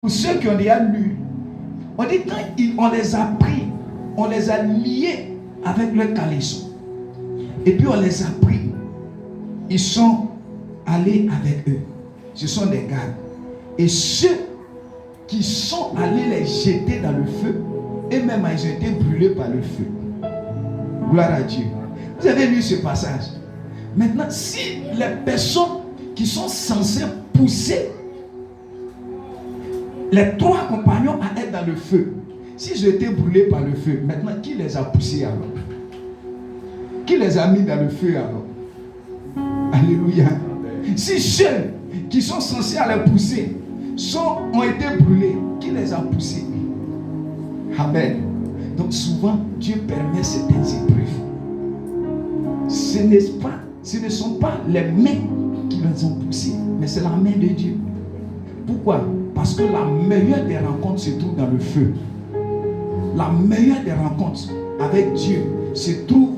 Pour ceux qui ont déjà lu, on dit quand on les a pris, on les a liés avec leur caleçon. Et puis on les a pris. Ils sont allés avec eux. Ce sont des gardes. Et ceux qui sont allés les jeter dans le feu, eux-mêmes ils ont été brûlés par le feu. Gloire à Dieu. Vous avez lu ce passage. Maintenant, si les personnes qui sont censées pousser les 3 compagnons à être dans le feu, s'ils ont été brûlés par le feu, maintenant qui les a poussés alors? Qui les a mis dans le feu alors? Alléluia. Si ceux qui sont censés aller pousser ont été brûlés, qui les a poussés? Amen. Donc souvent, Dieu permet certaines épreuves. Ce ne sont pas les mains qui les ont poussés, mais c'est la main de Dieu. Pourquoi? Parce que la meilleure des rencontres se trouve dans le feu. La meilleure des rencontres avec Dieu se trouve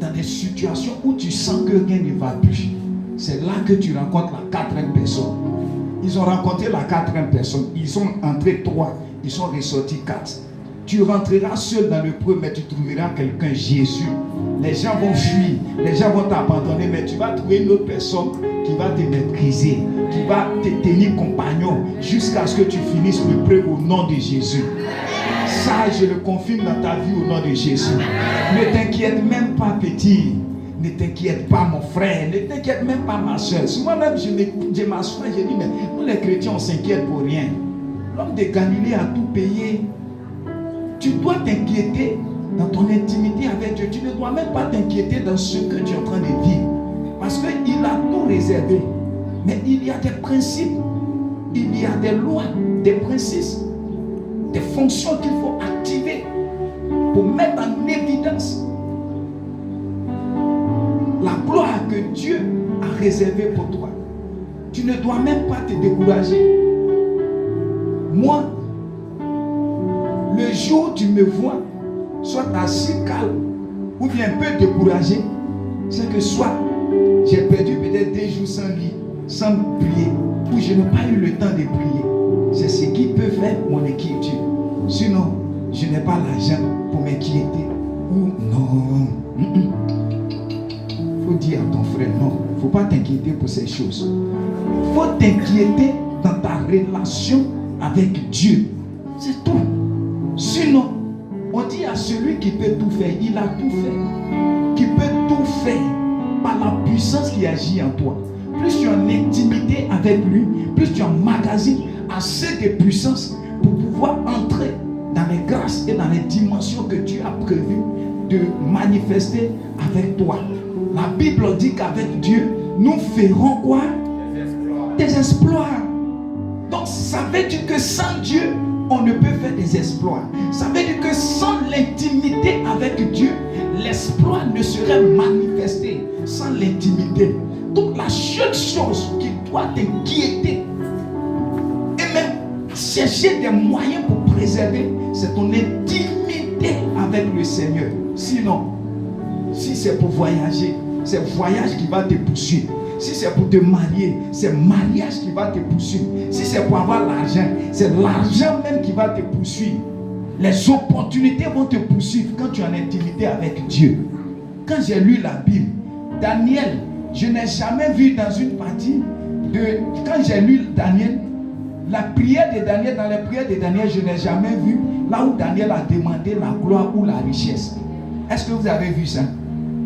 dans des situations où tu sens que rien ne va plus. C'est là que tu rencontres la 4e personne. Ils ont rencontré la 4e personne. Ils sont entrés 3. Ils sont ressortis 4. Tu rentreras seul dans le premier, mais tu trouveras quelqu'un, Jésus. Les gens vont fuir, les gens vont t'abandonner, mais tu vas trouver une autre personne qui va te maîtriser, qui va te tenir compagnon jusqu'à ce que tu finisses le prêt au nom de Jésus. Ça, je le confirme dans ta vie au nom de Jésus. Ne t'inquiète même pas, petit. Ne t'inquiète pas, mon frère. Ne t'inquiète même pas, ma soeur. Souvent même, je m'assois, je dis, mais nous les chrétiens, on s'inquiète pour rien. L'homme de Galilée a tout payé. Tu dois t'inquiéter dans ton intimité avec Dieu. Tu ne dois même pas t'inquiéter dans ce que tu es en train de vivre. Parce qu'il a tout réservé. Mais il y a des principes, il y a des lois, des principes, des fonctions qu'il faut activer pour mettre en évidence la gloire que Dieu a réservée pour toi. Tu ne dois même pas te décourager. Moi, le jour où tu me vois, soit assis calme ou bien un peu découragé, c'est que soit j'ai perdu peut-être 2 jours sans lit, sans prier, ou je n'ai pas eu le temps de prier. C'est ce qui peut faire mon inquiétude. Sinon, je n'ai pas l'argent pour m'inquiéter. Ou non. Il faut dire à ton frère, non, il ne faut pas t'inquiéter pour ces choses. Il faut t'inquiéter dans ta relation avec Dieu. C'est tout. Sinon, on dit à celui qui peut tout faire, il a tout fait. Qui peut tout faire par la puissance qui agit en toi. Plus tu es en intimité avec lui, plus tu emmagasines assez de puissance pour pouvoir entrer dans les grâces et dans les dimensions que Dieu a prévues de manifester avec toi. La Bible dit qu'avec Dieu, nous ferons quoi? Des exploits. Donc ça veut dire que sans Dieu, on ne peut faire des exploits. Ça veut dire que sans l'intimité avec Dieu, l'exploit ne serait manifesté sans l'intimité. Donc la seule chose qui doit t'inquiéter et même chercher des moyens pour préserver, c'est ton intimité avec le Seigneur. Sinon, si c'est pour voyager, c'est le voyage qui va te poursuivre. Si c'est pour te marier, c'est le mariage qui va te poursuivre. Si c'est pour avoir l'argent, c'est l'argent même qui va te poursuivre. Les opportunités vont te poursuivre quand tu es en intimité avec Dieu. Quand j'ai lu la Bible, Daniel, je n'ai jamais vu dans une partie de... Quand j'ai lu Daniel, la prière de Daniel, dans les prières de Daniel, je n'ai jamais vu là où Daniel a demandé la gloire ou la richesse. Est-ce que vous avez vu ça?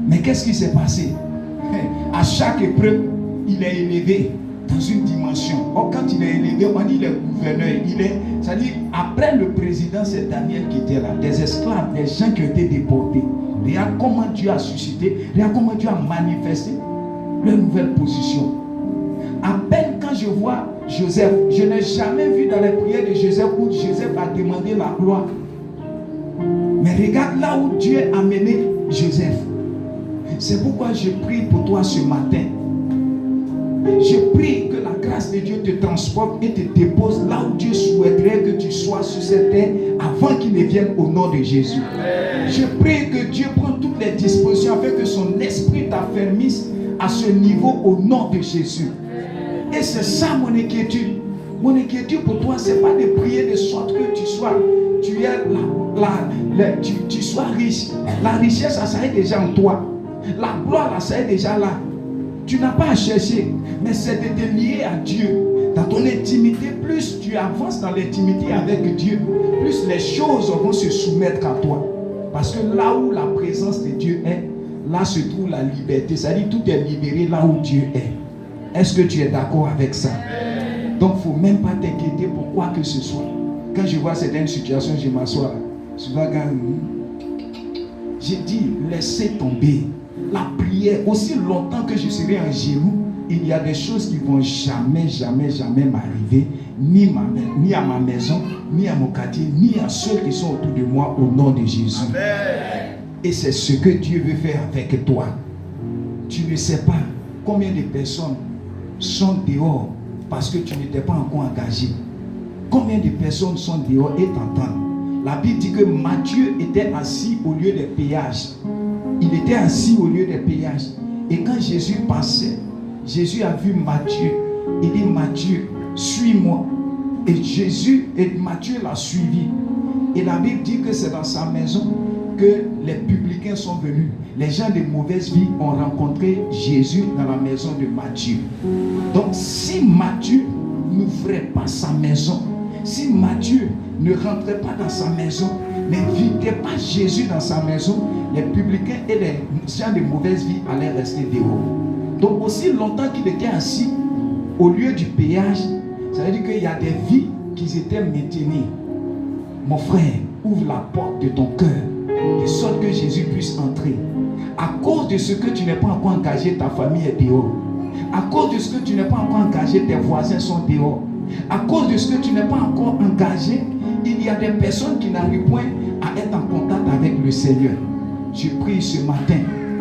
Mais qu'est-ce qui s'est passé? À chaque épreuve, il est élevé dans une dimension. Or, quand il est élevé, on dit il est gouverneur. C'est-à-dire, après le président, c'est Daniel qui était là. Des esclaves, des gens qui ont été déportés. Regarde comment Dieu a suscité, regarde comment Dieu a manifesté leur nouvelle position. À peine quand je vois Joseph, je n'ai jamais vu dans les prières de Joseph où Joseph a demandé la gloire. Mais regarde là où Dieu a mené Joseph. C'est pourquoi je prie pour toi ce matin. Je prie que la grâce de Dieu te transporte et te dépose là où Dieu souhaiterait que tu sois sur cette terre avant qu'il ne vienne au nom de Jésus. Je prie que Dieu prenne toutes les dispositions afin que son esprit t'affermisse à ce niveau au nom de Jésus. Et c'est ça mon inquiétude. Mon inquiétude pour toi, ce n'est pas de prier de sorte que tu sois riche. La richesse, ça est déjà en toi. La gloire, ça est déjà là. Tu n'as pas à chercher, mais c'est de te lier à Dieu. Dans ton intimité, plus tu avances dans l'intimité avec Dieu, plus les choses vont se soumettre à toi. Parce que là où la présence de Dieu est, là se trouve la liberté. C'est-à-dire tout est libéré là où Dieu est. Est-ce que tu es d'accord avec ça? Donc il ne faut même pas t'inquiéter pour quoi que ce soit. Quand je vois certaines situations, je m'assois. Souvent quand j'ai dit, laissez tomber. La prière, aussi longtemps que je serai en genoux, il y a des choses qui ne vont jamais m'arriver, ni à ma maison, ni à mon quartier, ni à ceux qui sont autour de moi au nom de Jésus. Amen. Et c'est ce que Dieu veut faire avec toi. Tu ne sais pas combien de personnes sont dehors parce que tu n'étais pas encore engagé. Combien de personnes sont dehors et t'entendent. La Bible dit que Matthieu était assis au lieu des péages. Il était assis au lieu des péages. Et quand Jésus passait, Jésus a vu Matthieu. Il dit, Matthieu, suis-moi. Et Matthieu l'a suivi. Et la Bible dit que c'est dans sa maison que les publicains sont venus. Les gens de mauvaise vie ont rencontré Jésus dans la maison de Matthieu. Donc si Matthieu n'ouvrait pas sa maison, si Matthieu ne rentrait pas dans sa maison, n'invitait pas Jésus dans sa maison, les publicains et les gens de mauvaise vie allaient rester dehors. Donc aussi longtemps qu'il était assis au lieu du péage, ça veut dire qu'il y a des vies qui étaient maintenues. Mon frère, ouvre la porte de ton cœur de sorte que Jésus puisse entrer. À cause de ce que tu n'es pas encore engagé, ta famille est dehors. À cause de ce que tu n'es pas encore engagé, tes voisins sont dehors. À cause de ce que tu n'es pas encore engagé, il y a des personnes qui n'arrivent point à être en contact avec le Seigneur. Je prie ce matin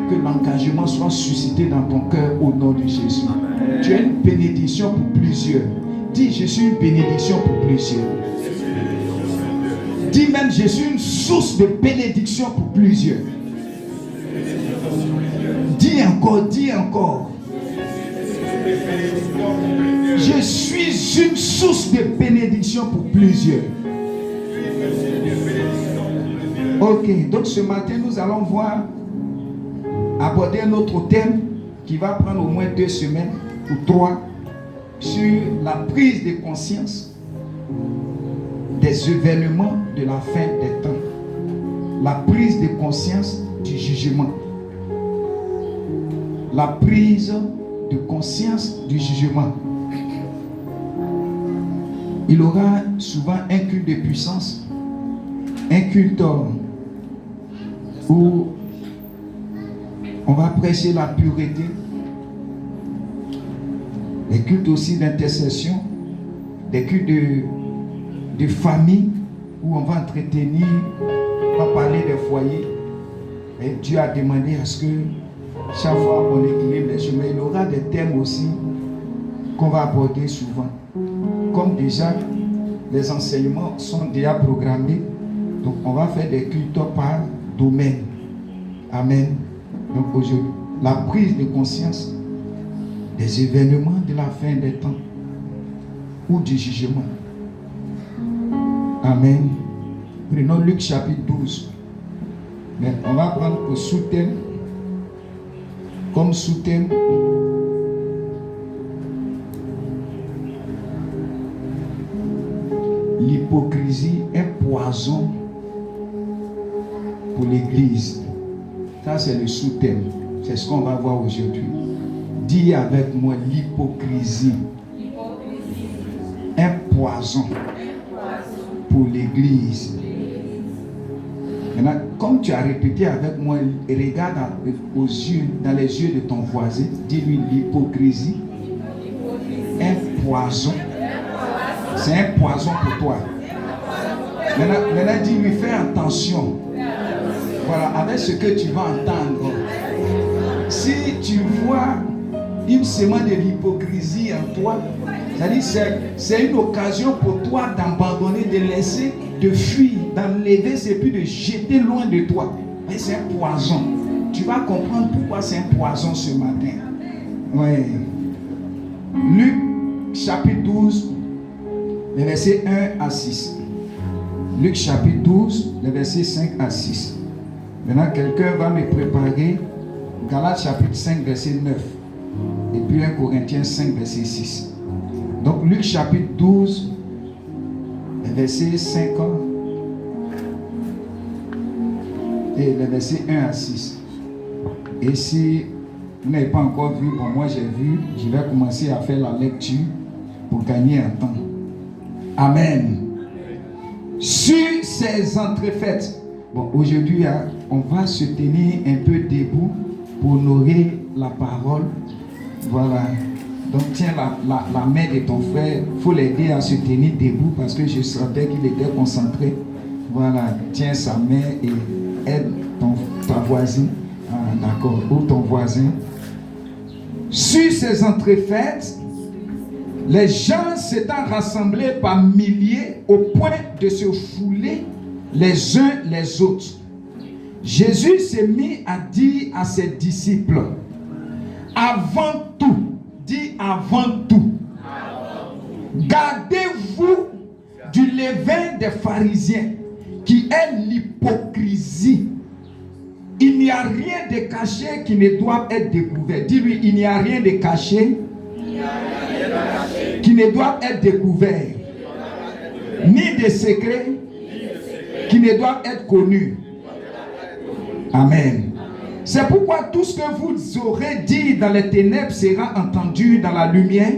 que l'engagement soit suscité dans ton cœur au nom de Jésus. Amen. Tu es une bénédiction pour plusieurs. Dis, je suis une bénédiction pour plusieurs. Dis même, je suis une source de bénédiction pour plusieurs. Dis encore, dis encore. Je suis une source de bénédiction pour plusieurs. Ok, donc ce matin, nous allons aborder un autre thème qui va prendre au moins 2 semaines ou 3 sur la prise de conscience des événements de la fin des temps. La prise de conscience du jugement. La prise de conscience du jugement. Il aura souvent un culte de puissance, un culte où on va prêcher la pureté, des cultes aussi d'intercession, des cultes de famille où on va entretenir, on va parler des foyers. Et Dieu a demandé à ce que chaque fois on équilibre les chemins. Il y aura des thèmes aussi qu'on va aborder souvent. Comme déjà les enseignements sont déjà programmés, donc on va faire des cultes par domaine. Amen. Donc aujourd'hui, la prise de conscience des événements de la fin des temps ou du jugement. Amen. Prenons Luc chapitre 12. Mais on va prendre au sous-thème, comme sous-thème, l'hypocrisie est poison pour l'Église. Ça, c'est le sous-thème. C'est ce qu'on va voir aujourd'hui. Dis avec moi, l'hypocrisie. Un poison pour l'Église. Maintenant, comme tu as répété avec moi, regarde dans les yeux de ton voisin, dis-lui l'hypocrisie. Un poison. C'est un poison pour toi. Maintenant dis-lui, fais attention. Voilà, avec ce que tu vas entendre. Si tu vois une semence de l'hypocrisie en toi, c'est-à-dire c'est une occasion pour toi d'abandonner, de laisser, de fuir, d'enlever, c'est plus de jeter loin de toi. Mais c'est un poison. Tu vas comprendre pourquoi c'est un poison ce matin. Oui. Luc chapitre 12, les versets 1 à 6. Luc chapitre 12, les versets 5 à 6. Maintenant, quelqu'un va me préparer Galates chapitre 5, verset 9. Et puis 1 Corinthiens 5, verset 6. Donc Luc chapitre 12, les versets 5 et les versets 1 à 6. Et si vous n'avez pas encore vu, bon, moi j'ai vu, je vais commencer à faire la lecture pour gagner un temps. Amen. Sur ces entrefaites, bon, aujourd'hui, hein, on va se tenir un peu debout pour honorer la parole. Voilà. Donc tiens la main de ton frère, il faut l'aider à se tenir debout parce que je sentais qu'il était concentré. Voilà, tiens sa main et aide ta voisine, d'accord, ou ton voisin. Sur ces entrefaites, les gens s'étant rassemblés par milliers au point de se fouler les uns les autres, Jésus s'est mis à dire à ses disciples, avant tout, dit avant tout, gardez-vous du levain des pharisiens qui est l'hypocrisie. Il n'y a rien de caché qui ne doit être découvert. Dis-lui, il n'y a rien de caché qui ne doit être découvert, ni de secret qui ne doit être connu. Amen. C'est pourquoi tout ce que vous aurez dit dans les ténèbres sera entendu dans la lumière,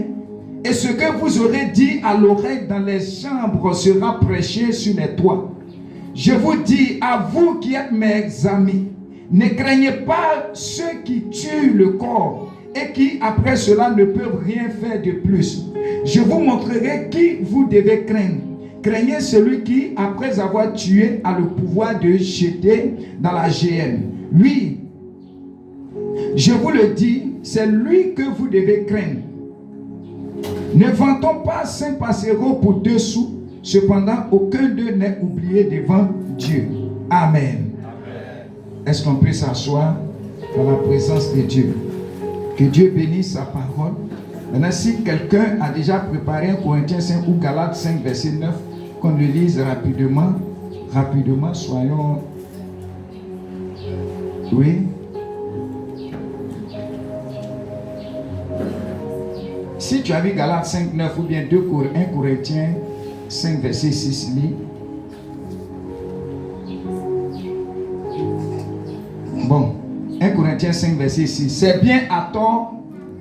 et ce que vous aurez dit à l'oreille dans les chambres sera prêché sur les toits. Je vous dis, à vous qui êtes mes amis, ne craignez pas ceux qui tuent le corps et qui après cela ne peuvent rien faire de plus. Je vous montrerai qui vous devez craindre. Craignez celui qui, après avoir tué, a le pouvoir de jeter dans la géhenne. Oui, je vous le dis, c'est lui que vous devez craindre. Ne vantons pas 5 passereaux pour 2 sous. Cependant, aucun d'eux n'est oublié devant Dieu. Amen. Est-ce qu'on peut s'asseoir dans la présence de Dieu? Que Dieu bénisse sa parole. Maintenant, si quelqu'un a déjà préparé 1 Corinthiens 5 ou Galates 5, verset 9, qu'on le lise rapidement. Rapidement, soyons... Oui. Si tu as vu Galates 5, 9 ou bien 1 Corinthiens 5, verset 6, lis. Bon, 1 Corinthiens 5, verset 6. C'est bien à tort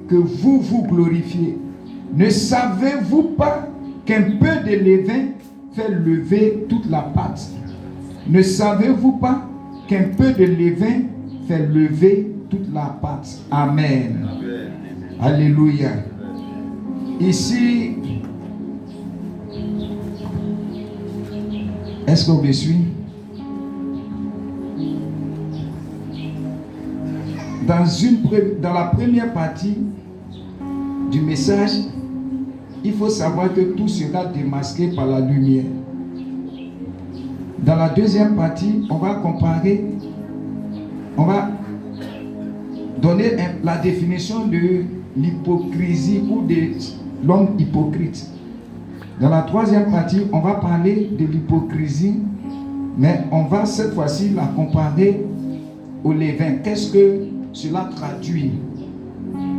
que vous vous glorifiez. Ne savez-vous pas qu'un peu de levain fait lever toute la pâte? Ne savez-vous pas qu'un peu de levain fait lever toute la pâte? Amen. Amen. Alléluia. Ici, est-ce qu'on me suit? Dans la première partie du message, il faut savoir que tout sera démasqué par la lumière. Dans la deuxième partie, on va comparer, on va donner la définition de l'hypocrisie ou de l'homme hypocrite. Dans la troisième partie, on va parler de l'hypocrisie, mais on va cette fois-ci la comparer au levain. Qu'est-ce que cela traduit?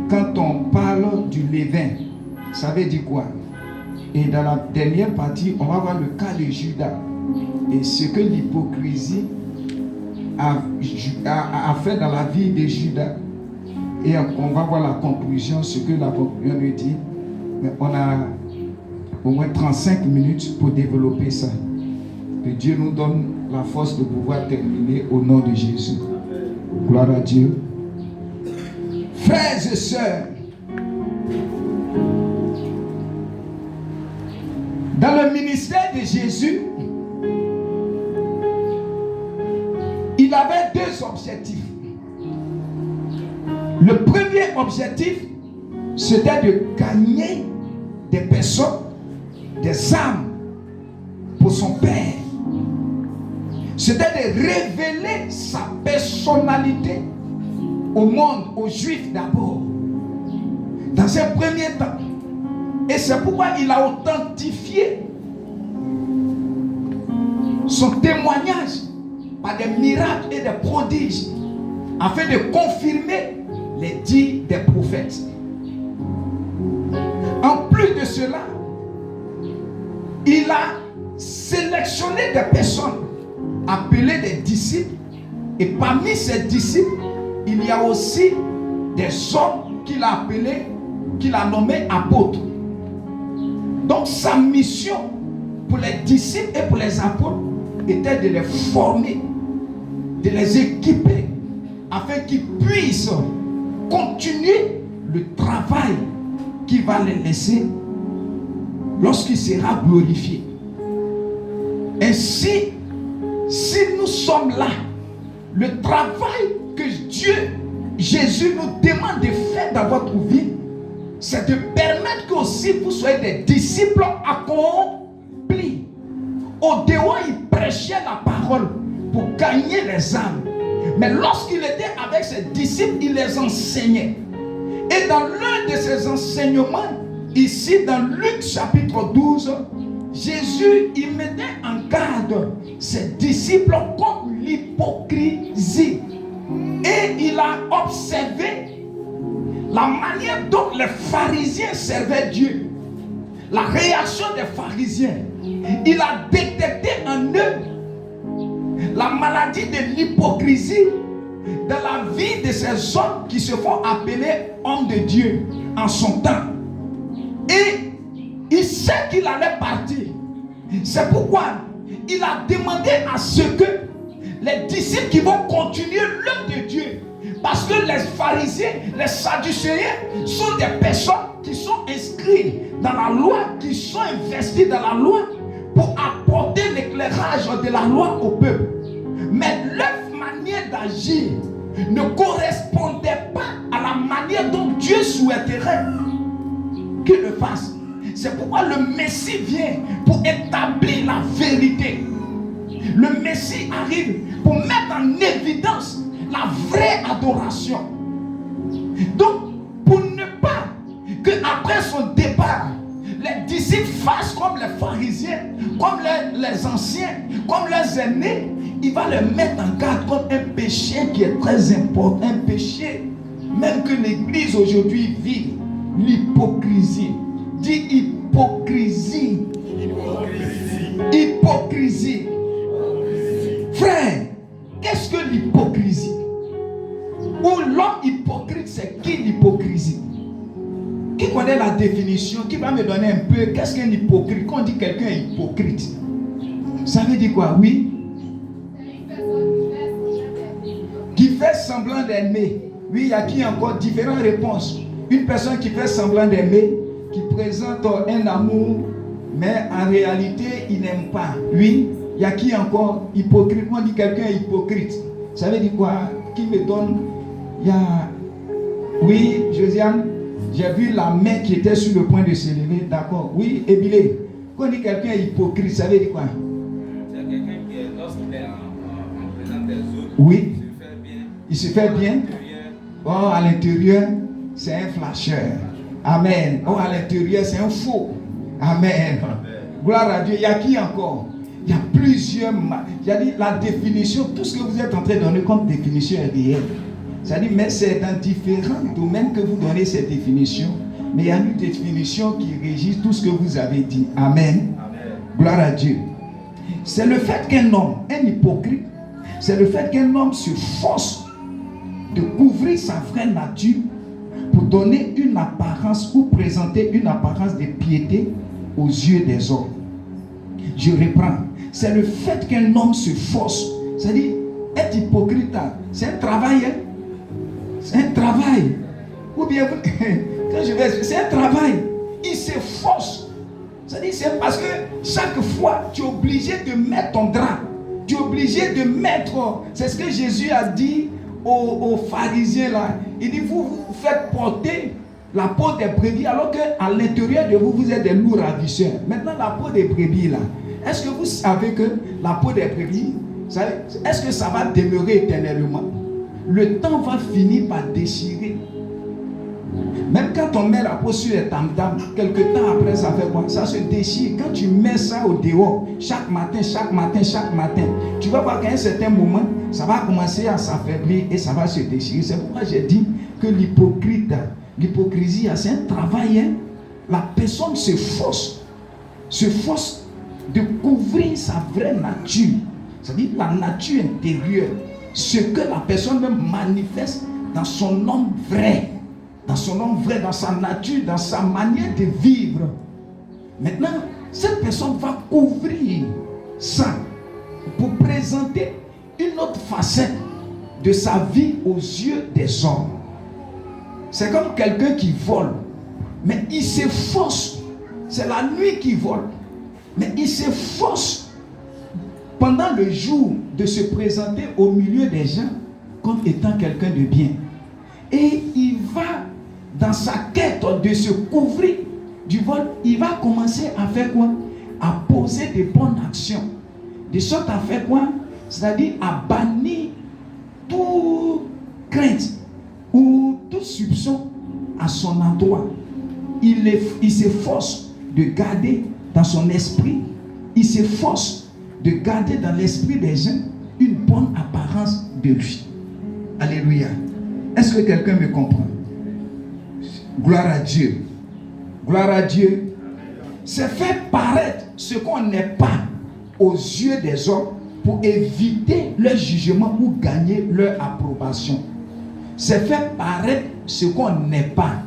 Quand on parle du levain, ça veut dire quoi? Et dans la dernière partie, on va voir le cas de Judas et ce que l'hypocrisie a fait dans la vie de Judas. Et on va voir la conclusion, ce que la conclusion nous dit. Mais on a au moins 35 minutes pour développer ça. Que Dieu nous donne la force de pouvoir terminer au nom de Jésus. Gloire à Dieu. Frères et sœurs, dans le ministère de Jésus, il avait 2 objectifs. Le premier objectif, c'était de gagner des personnes, des âmes pour son Père. C'était de révéler sa personnalité au monde, aux Juifs d'abord, dans un premier temps. Et c'est pourquoi il a authentifié son témoignage par des miracles et des prodiges, afin de confirmer les dits des prophètes. En plus de cela, il a sélectionné des personnes appelées des disciples, et parmi ces disciples, il y a aussi des hommes qu'il a appelés, qu'il a nommés apôtres. Donc sa mission pour les disciples et pour les apôtres était de les former, de les équiper, afin qu'ils puissent continuer le travail qui va les laisser lorsqu'il sera glorifié. Ainsi, si nous sommes là, le travail que Jésus nous demande de faire dans votre vie, c'est de permettre que aussi vous soyez des disciples accomplis. Au dehors, il prêchait la parole pour gagner les âmes. Mais lorsqu'il était avec ses disciples, il les enseignait. Et dans l'un de ses enseignements, ici dans Luc chapitre 12, Jésus, il mettait en garde ses disciples contre l'hypocrisie. Et il a observé la manière dont les pharisiens servaient Dieu. La réaction des pharisiens. Il a détecté en eux la maladie de l'hypocrisie dans la vie de ces hommes qui se font appeler hommes de Dieu en son temps. Et il sait qu'il allait partir. C'est pourquoi il a demandé à ce que les disciples qui vont continuer l'œuvre de Dieu, parce que les pharisiens, les sadducéens sont des personnes qui sont inscrites dans la loi, qui sont investies dans la loi pour apporter l'éclairage de la loi au peuple. Mais leur manière d'agir ne correspondait pas à la manière dont Dieu souhaiterait qu'il le fasse. C'est pourquoi le Messie vient pour établir la vérité. Le Messie arrive pour mettre en évidence la vraie adoration. Donc, pour ne pas que après son départ, les disciples fassent comme les pharisiens, comme les anciens, comme les aînés, il va les mettre en garde contre un péché qui est très important, un péché même que l'Église aujourd'hui vit, l'hypocrisie. Dis hypocrisie. Hypocrisie. Frère, qu'est-ce que l'hypocrisie? Ou l'homme hypocrite, c'est qui l'hypocrisie? Qui connaît la définition? Qui va me donner un peu? Qu'est-ce qu'un hypocrite? Quand on dit quelqu'un est hypocrite, ça veut dire quoi? Oui? Qui fait semblant d'aimer. Oui, il y a qui encore? Différentes réponses. Une personne qui fait semblant d'aimer, qui présente un amour, mais en réalité, il n'aime pas. Oui, il y a qui encore? Hypocrite. Quand on dit quelqu'un est hypocrite, ça veut dire quoi? Qui me donne? Il y a... Oui, Josiane, j'ai vu la main qui était sur le point de se lever. D'accord. Oui, Ébilé. Quand on dit quelqu'un est hypocrite, ça veut dire quoi? C'est quelqu'un qui est, lorsqu'il est en présence des autres, oui. Il se fait bien. Oh, à l'intérieur, c'est un flasheur. Amen. Oh, à l'intérieur, c'est un faux. Amen. Gloire à Dieu. Il y a qui encore? Il y a plusieurs. Il y a dit la définition. Tout ce que vous êtes en train de donner comme définition est réel. C'est-à-dire, mais c'est dans différents domaines que vous donnez cette définition. Mais il y a une définition qui régit tout ce que vous avez dit. Amen. Amen. Gloire à Dieu. C'est le fait qu'un homme, un hypocrite, c'est le fait qu'un homme se force de couvrir sa vraie nature pour donner une apparence ou présenter une apparence de piété aux yeux des hommes. Je reprends. C'est le fait qu'un homme se force. C'est-à-dire, être hypocrite, c'est un travail. Hein? C'est un travail. Ou bien, quand je vais, c'est un travail. Il se force. C'est-à-dire, c'est parce que chaque fois, tu es obligé de mettre ton drap. Tu es obligé de mettre. C'est ce que Jésus a dit aux pharisiens là. Il dit, vous faites porter la peau des brebis alors qu'à l'intérieur de vous, vous êtes des loups ravisseurs. Maintenant, la peau des brebis là. Est-ce que vous savez que la peau des brebis, est-ce que ça va demeurer éternellement? Le temps va finir par déchirer. Même quand on met la peau sur les tam-tams, quelques temps après, ça fait quoi? Ça se déchire. Quand tu mets ça au dehors, chaque matin, tu vas voir qu'à un certain moment, ça va commencer à s'affaiblir et ça va se déchirer. C'est pourquoi j'ai dit que l'hypocrisie, c'est un travail. Hein? La personne se force de couvrir sa vraie nature. C'est-à-dire la nature intérieure. Ce que la personne même manifeste dans son homme vrai. Dans son homme vrai, dans sa nature, dans sa manière de vivre. Maintenant, cette personne va couvrir ça pour présenter une autre facette de sa vie aux yeux des hommes. C'est comme quelqu'un qui vole, mais il s'efforce. C'est la nuit qui vole, mais il s'efforce pendant le jour de se présenter au milieu des gens comme étant quelqu'un de bien. Et il va dans sa quête de se couvrir du vol, il va commencer à faire quoi? À poser des bonnes actions. De sorte à faire quoi? C'est-à-dire à bannir toute crainte ou toute soupçon à son endroit. Il s'efforce de garder dans son esprit, il s'efforce de garder dans l'esprit des gens une bonne apparence de lui. Alléluia. Est-ce que quelqu'un me comprend? Gloire à Dieu. Gloire à Dieu. C'est faire paraître ce qu'on n'est pas aux yeux des hommes pour éviter leur jugement ou gagner leur approbation. C'est faire paraître ce qu'on n'est pas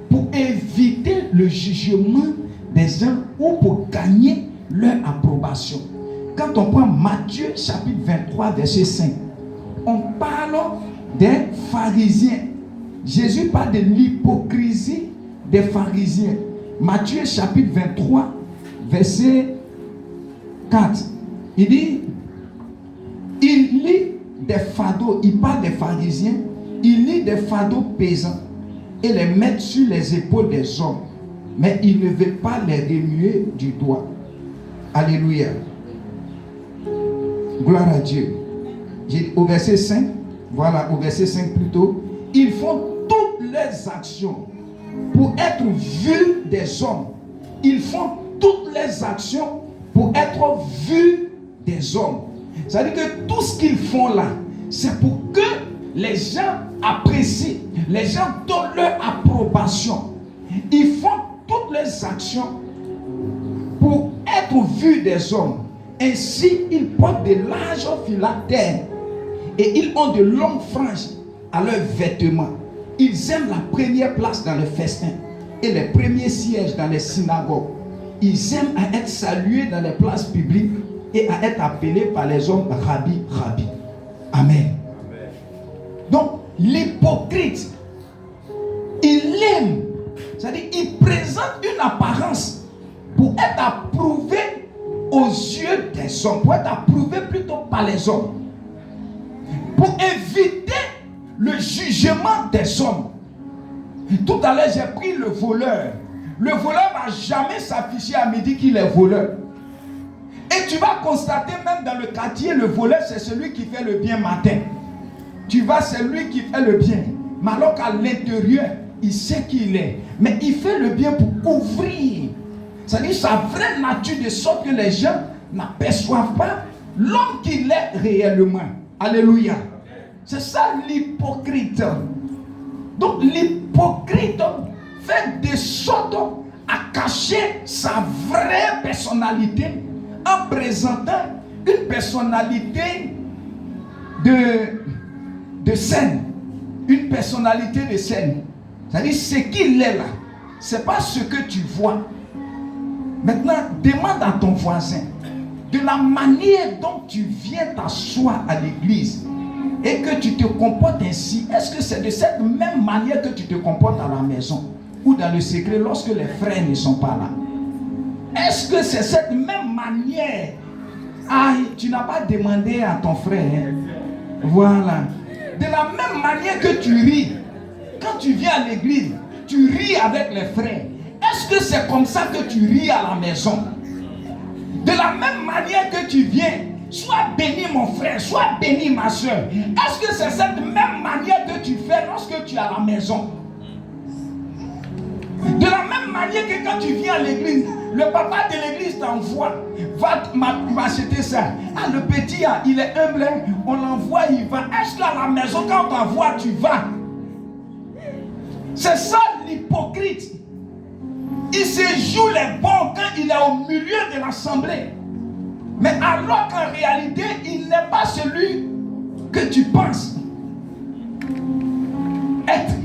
pour éviter le jugement des gens ou pour gagner leur approbation. Quand on prend Matthieu chapitre 23 verset 5, on parle des pharisiens. Jésus parle de l'hypocrisie des pharisiens. Matthieu chapitre 23 verset 4. Il dit, il lit des fardeaux, il parle des pharisiens, il lit des fardeaux pesants et les met sur les épaules des hommes, mais il ne veut pas les remuer du doigt. Alléluia. Gloire à Dieu. Au verset 5, voilà, au verset 5 plutôt, ils font toutes les actions pour être vus des hommes. Ils font toutes les actions pour être vus des hommes. C'est-à-dire que tout ce qu'ils font là, c'est pour que les gens apprécient, les gens donnent leur approbation. Ils font toutes les actions pour être vus des hommes. Ainsi, ils portent de larges phylactères et ils ont de longues franges à leurs vêtements. Ils aiment la première place dans le festin et les premiers sièges dans les synagogues. Ils aiment à être salués dans les places publiques et à être appelés par les hommes Rabbi, Rabbi. Amen. Donc, l'hypocrite, il aime, c'est-à-dire il présente une apparence pour être approuvé aux yeux des hommes, pour être approuvé plutôt par les hommes, pour éviter le jugement des hommes. Tout à l'heure, j'ai pris le voleur. Le voleur ne va jamais s'afficher à midi qu'il est voleur. Et tu vas constater même dans le quartier, le voleur, c'est celui qui fait le bien matin. Tu vas, c'est lui qui fait le bien. Mais alors qu'à l'intérieur, il sait qui il est. Mais il fait le bien pour couvrir. C'est-à-dire sa vraie nature, de sorte que les gens n'aperçoivent pas l'homme qu'il est réellement. Alléluia. C'est ça l'hypocrite. Donc l'hypocrite fait de sorte à cacher sa vraie personnalité en présentant une personnalité de scène. Une personnalité de scène. C'est-à-dire ce qu'il est là. Ce n'est pas ce que tu vois. Maintenant, demande à ton voisin de la manière dont tu viens t'asseoir à l'église et que tu te comportes ainsi. Est-ce que c'est de cette même manière que tu te comportes à la maison ou dans le secret lorsque les frères ne sont pas là? Est-ce que c'est cette même manière? Ah, tu n'as pas demandé à ton frère. Hein? Voilà. De la même manière que tu ris, quand tu viens à l'église, tu ris avec les frères. Est-ce que c'est comme ça que tu ris à la maison? De la même manière que tu viens, sois béni mon frère, sois béni ma soeur. Est-ce que c'est cette même manière que tu fais lorsque tu es à la maison? De la même manière que quand tu viens à l'église, le papa de l'église t'envoie, va m'acheter ça. Ah, le petit, il est humble, on l'envoie, il va. Est-ce qu'à la maison, quand on t'envoie, tu vas? C'est ça l'hypocrite. Il se joue les bons quand il est au milieu de l'assemblée. Mais alors qu'en réalité, il n'est pas celui que tu penses être.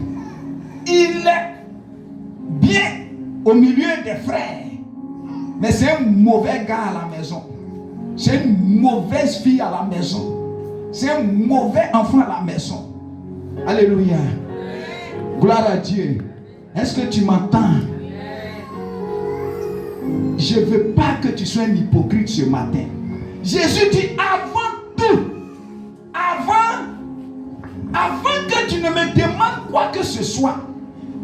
Il est bien au milieu des frères. Mais c'est un mauvais gars à la maison. C'est une mauvaise fille à la maison. C'est un mauvais enfant à la maison. Alléluia. Gloire à Dieu. Est-ce que tu m'entends? Je ne veux pas que tu sois un hypocrite ce matin. Jésus dit avant tout, avant que tu ne me demandes quoi que ce soit,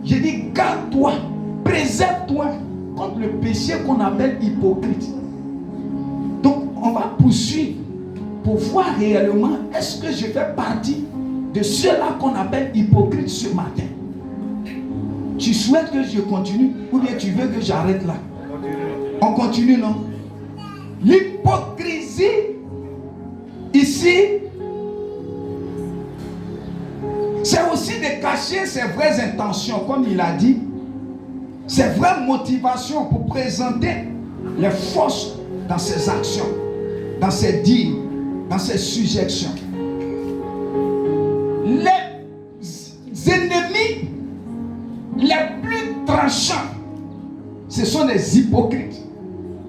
je dis garde-toi, préserve-toi contre le péché qu'on appelle hypocrite. Donc on va poursuivre pour voir réellement est-ce que je fais partie de ceux-là qu'on appelle hypocrite ce matin. Tu souhaites que je continue ou bien tu veux que j'arrête là? On continue, non? L'hypocrisie, ici, c'est aussi de cacher ses vraies intentions, comme il a dit, ses vraies motivations pour présenter les forces dans ses actions, dans ses dires, dans ses sujections. Les ennemis les plus tranchants, ce sont des hypocrites.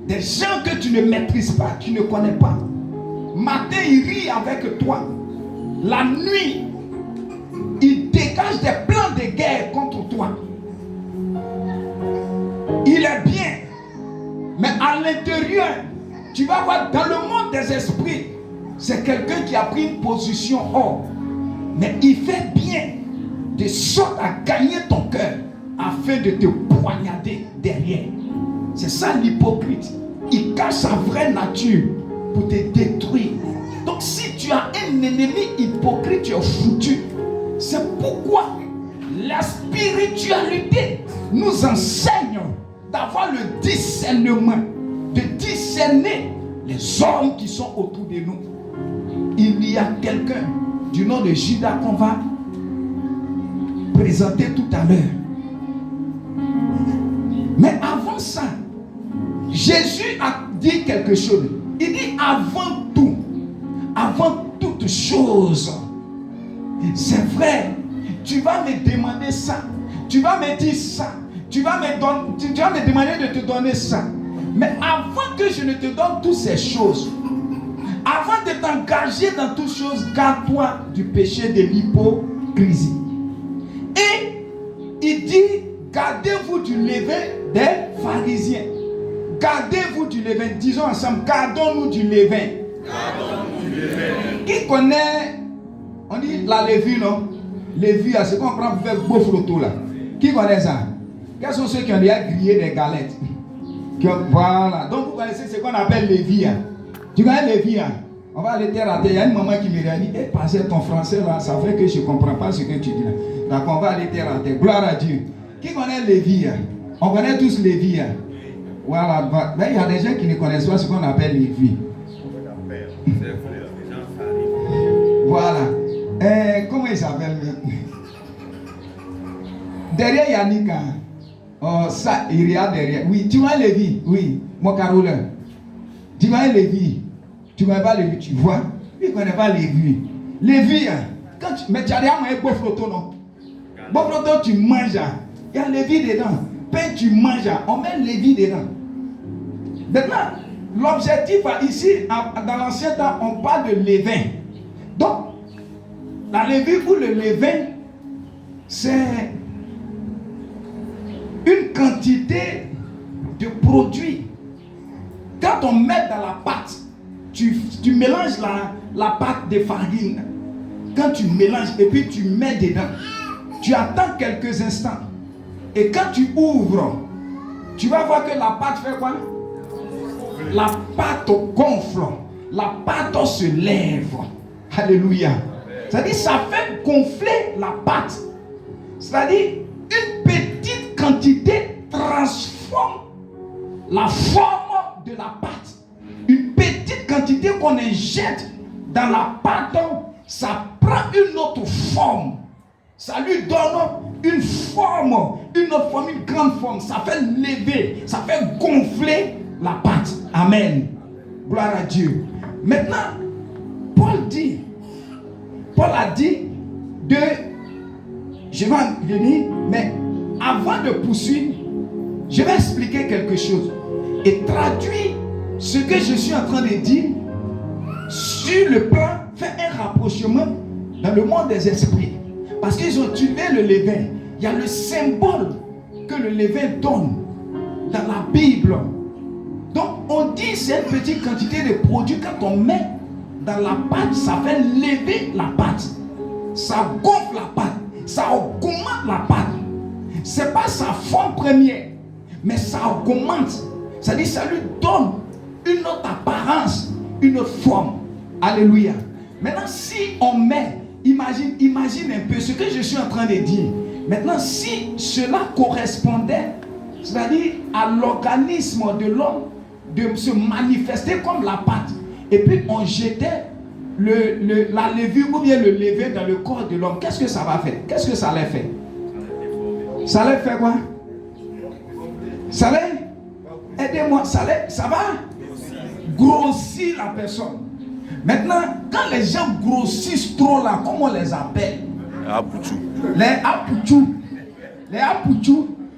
Des gens que tu ne maîtrises pas, tu ne connais pas. Matin, il rit avec toi. La nuit, il dégage des plans de guerre contre toi. Il est bien. Mais à l'intérieur, tu vas voir dans le monde des esprits, c'est quelqu'un qui a pris une position haute. Mais il fait bien de sorte à gagner ton cœur afin de te poignarder derrière. C'est ça l'hypocrite. Il cache sa vraie nature pour te détruire. Donc si tu as un ennemi hypocrite, tu es foutu. C'est pourquoi la spiritualité nous enseigne d'avoir le discernement, de discerner les hommes qui sont autour de nous. Il y a quelqu'un du nom de Judas qu'on va présenter tout à l'heure. Mais avant ça, Jésus a dit quelque chose. Il dit avant toute chose. C'est vrai, tu vas me demander ça, tu vas me dire ça, tu vas me demander de te donner ça. Mais avant que je ne te donne toutes ces choses, avant de t'engager dans toutes choses, garde-toi du péché de l'hypocrisie. Et il dit, gardez-vous du levain des pharisiens. Gardez-vous du levain. Disons ensemble, gardons-nous du levain. Gardons-nous du levain. Qui connaît, on dit la levure, non? Levure, c'est qu'on prend pour faire beau photo là. Qui connaît ça? Quels sont ceux qui ont déjà grillé des galettes? Voilà. Donc vous connaissez ce qu'on appelle levure. Tu connais levure? On va aller terre à terre. Il y a une maman qui me dit, eh, passer ton français là, ça fait que je ne comprends pas ce que tu dis là. Donc on va aller terre à terre. Gloire à Dieu. Qui connaît levure? On connaît tous levure. Voilà. Ben, il y a des gens qui ne connaissent pas ce qu'on appelle levure. Voilà. Comment il s'appelle? Derrière Yannick. Oh, ça, il y a derrière. Oui, tu vois Lévi? Oui, mon caroleur. Tu vois Lévi? Tu ne connais pas Lévi, tu vois? Il ne connaît pas Lévi. Lévi, quand tu. Mais tu as déjà mangé beau photo, non? Beau photo, tu manges. Il y a Lévi dedans. Pain, tu manges. On met Lévi dedans. Maintenant, l'objectif ici, dans l'ancien temps, on parle de levain. Donc, la levure ou le levain, c'est une quantité de produits. Quand on met dans la pâte, tu mélanges la pâte de farine. Quand tu mélanges et puis tu mets dedans, tu attends quelques instants. Et quand tu ouvres, tu vas voir que la pâte fait quoi? La pâte gonfle. La pâte se lève. Alléluia. C'est-à-dire ça fait gonfler la pâte. C'est-à-dire une petite quantité quantité transforme la forme de la pâte. Une petite quantité qu'on injecte dans la pâte, ça prend une autre forme. Ça lui donne une forme, une grande forme. Ça fait lever, ça fait gonfler la pâte. Amen. Gloire à Dieu. Maintenant, Paul a dit je vais venir, mais avant de poursuivre, je vais expliquer quelque chose et traduire ce que je suis en train de dire sur le plan, faire un rapprochement dans le monde des esprits. Parce qu'ils ont utilisé le levain. Il y a le symbole que le levain donne dans la Bible. Donc on dit c'est une petite quantité de produit. Quand on met dans la pâte, ça fait lever la pâte. Ça gonfle la pâte. Ça augmente la pâte. C'est pas sa forme première, mais ça augmente. C'est-à-dire ça lui donne une autre apparence, une autre forme. Alléluia. Maintenant, si on met, imagine un peu ce que je suis en train de dire. Maintenant, si cela correspondait, c'est-à-dire à l'organisme de l'homme de se manifester comme la pâte, et puis on jetait la levure ou bien le levain dans le corps de l'homme, qu'est-ce que ça va faire? Qu'est-ce que ça allait faire? Ça allait faire quoi? Ça allait, aidez-moi, ça va grossir la personne. Maintenant, quand les gens grossissent trop là, comment on les appelle? Les apouchou.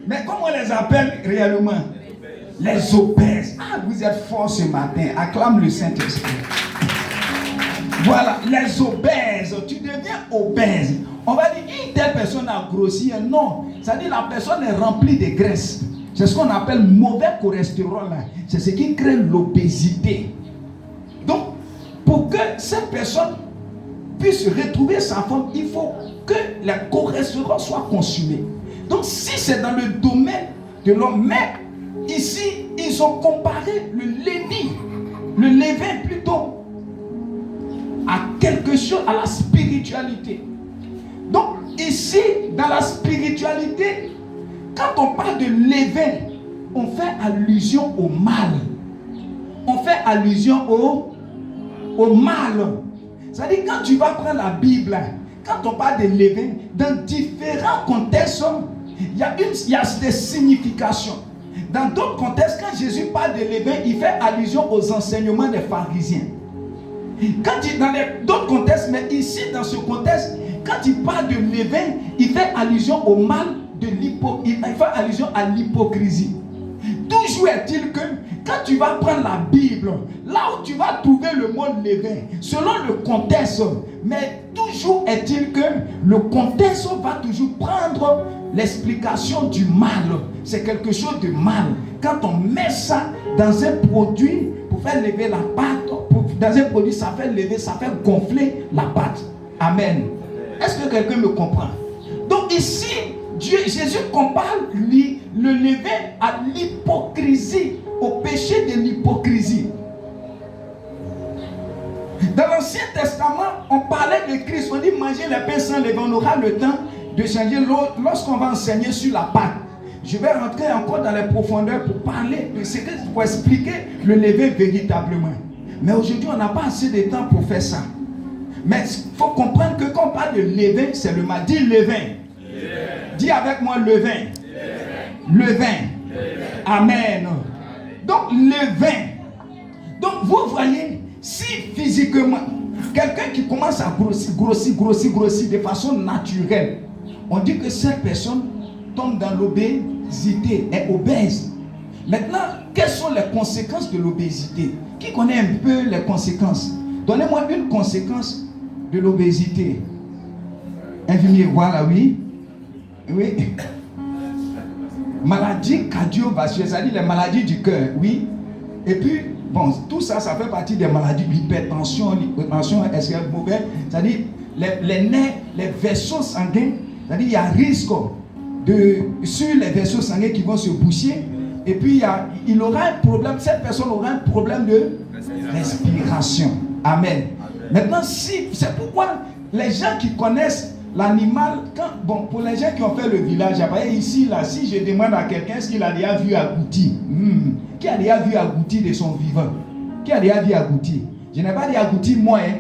Mais comment on les appelle réellement? Les obèses. Ah, vous êtes forts ce matin. Acclame le Saint-Esprit. Voilà, les obèses. Tu deviens obèse. On va dire, une telle personne a grossi. Non, ça dit la personne est remplie de graisse. C'est ce qu'on appelle mauvais cholestérol. C'est ce qui crée l'obésité. Donc, pour que cette personne puisse retrouver sa forme, il faut que le cholestérol soit consumé. Donc, si c'est dans le domaine de l'homme, mais ici, ils ont comparé le levain plutôt, à quelque chose, à la spiritualité. Donc, ici, dans la spiritualité, quand on parle de levain, on fait allusion au mal. On fait allusion au mal. C'est-à-dire, quand tu vas prendre la Bible, quand on parle de levain, dans différents contextes, il y a des significations. Dans d'autres contextes, quand Jésus parle de levain, il fait allusion aux enseignements des pharisiens. Dans d'autres contextes, mais ici, dans ce contexte, quand il parle de levain, il fait allusion au mal, il fait allusion à l'hypocrisie. Toujours est-il que quand tu vas prendre la Bible, là où tu vas trouver le mot levain, selon le contexte, mais toujours est-il que le contexte va toujours prendre l'explication du mal. C'est quelque chose de mal. Quand on met ça dans un produit pour faire lever la pâte, dans un produit ça fait lever, ça fait gonfler la pâte. Amen. Est-ce que quelqu'un me comprend? Donc ici, Jésus compare le levain à l'hypocrisie, au péché de l'hypocrisie. Dans l'Ancien Testament, on parlait de Christ, on dit manger les pains sans levain. On aura le temps de changer lorsqu'on va enseigner sur la Pâque. Je vais rentrer encore dans les profondeurs pour parler de ce que pour expliquer le levain véritablement. Mais aujourd'hui, on n'a pas assez de temps pour faire ça. Mais il faut comprendre que quand on parle de levain, c'est le mal. Dis levain. Dis avec moi levain. Levain. Amen. Donc levain. Donc vous voyez, si physiquement, quelqu'un qui commence à grossir de façon naturelle, on dit que cette personne tombe dans l'obésité, est obèse. Maintenant, quelles sont les conséquences de l'obésité? Qui connaît un peu les conséquences? Donnez-moi une conséquence de l'obésité. Infirmier, voilà, oui. Oui. Maladie cardiovasculaire, c'est-à-dire les maladies du cœur, oui. Et puis, bon, tout ça, ça fait partie des maladies, l'hypertension, est-ce qu'elle est mauvaise? C'est-à-dire, les nerfs, les vaisseaux sanguins, c'est-à-dire, il y a risque sur les vaisseaux sanguins qui vont se boucher. Et puis, il aura un problème, cette personne aura un problème de respiration. Amen. Maintenant, c'est pourquoi les gens qui connaissent L'animal, bon, pour les gens qui ont fait le village, ici, là, si je demande à quelqu'un est-ce qu'il a déjà vu agouti, qui a déjà vu agouti de son vivant? Qui a déjà vu agouti? Je n'ai pas dit agouti moi, hein.